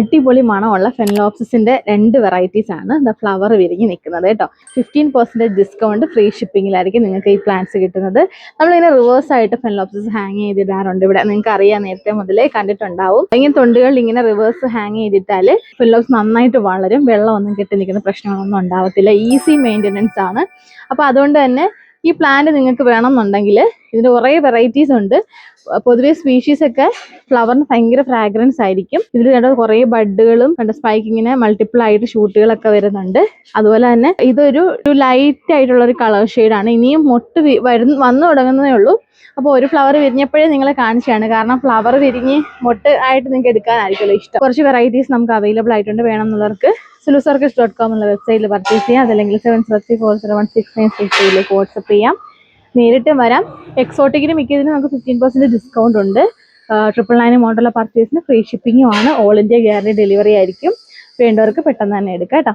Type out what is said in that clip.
അടിപൊളി മണമുള്ള ഫെനലോപ്സിസിന്റെ 2 വെറൈറ്റീസ് ആണ് ഫ്ലവർ വിരിഞ്ഞ് നിൽക്കുന്നത് കേട്ടോ. 15% ഡിസ്കൗണ്ട്, ഫ്രീ ഷിപ്പിംഗിലായിരിക്കും നിങ്ങൾക്ക് ഈ പ്ലാന്റ്സ് കിട്ടുന്നത്. നമ്മളിങ്ങനെ റിവേഴ്സ് ആയിട്ട് ഫെനലോപ്സിസ് ഹാങ് ചെയ്തിടാറുണ്ട് ഇവിടെ. നിങ്ങൾക്ക് അറിയാം, നേരത്തെ മുതലേ കണ്ടിട്ടുണ്ടാവും. ഇങ്ങനെ തൊണ്ടുകളിൽ ഇങ്ങനെ റിവേഴ്സ് ഹാങ് ചെയ്തിട്ടാൽ ഫെനലോപ്സ് നന്നായിട്ട് വളരും. വെള്ളമൊന്നും കെട്ടി നിൽക്കുന്ന പ്രശ്നങ്ങളൊന്നും ഉണ്ടാവത്തില്ല. ഈസി മെയിൻ്റനൻസ് ആണ്. അപ്പോൾ അതുകൊണ്ട് തന്നെ ഈ പ്ലാന്റ് നിങ്ങൾക്ക് വേണമെന്നുണ്ടെങ്കിൽ ഇതിൻ്റെ കുറേ വെറൈറ്റീസ് ഉണ്ട്. പൊതുവെ സ്പീഷീസ് ഒക്കെ ഫ്ലവറിന് ഭയങ്കര ഫ്രാഗ്രൻസ് ആയിരിക്കും. ഇതിൽ കണ്ട കുറേ ബഡുകളും സ്പൈക്കിങ്ങിന് മൾട്ടിപ്പിൾ ആയിട്ട് ഷൂട്ടുകളൊക്കെ വരുന്നുണ്ട്. അതുപോലെ തന്നെ ഇതൊരു ലൈറ്റ് ആയിട്ടുള്ള ഒരു കളർ ഷെയ്ഡാണ്. ഇനിയും മൊട്ട് വന്നു തുടങ്ങുന്നതേ ഉള്ളൂ. അപ്പോൾ ഒരു ഫ്ലവർ വിരിഞ്ഞപ്പോഴേ നിങ്ങളെ കാണിച്ചാണ്. കാരണം ഫ്ലവർ വിരിഞ്ഞ് മൊട്ട് ആയിട്ട് നിങ്ങൾക്ക് എടുക്കാനായിരിക്കുമല്ലോ ഇഷ്ടം. കുറച്ച് വെറൈറ്റീസ് നമുക്ക് അവൈലബിൾ ആയിട്ടുണ്ട്. വേണമെന്നുള്ളവർക്ക് silusorchis.com എന്നുള്ള വെബ്സൈറ്റിൽ പർച്ചേസ് ചെയ്യാം. അതല്ലെങ്കിൽ 703401696 വാട്സപ്പ് ചെയ്യാം. നേരിട്ട് വരാം. എക്സോട്ടിക്കിന് മിക്കതിനും നമുക്ക് 15% ഡിസ്കൗണ്ട് ഉണ്ട്. 999 മോഡലുള്ള പർച്ചേസിന് ഫ്രീ ഷിപ്പിങ്ങും ആണ്. ഓൾ ഇന്ത്യ ഗ്യാരണ്ടി ഡെലിവറി ആയിരിക്കും. വേണ്ടവർക്ക് പെട്ടെന്ന് തന്നെ എടുക്കാം കേട്ടോ.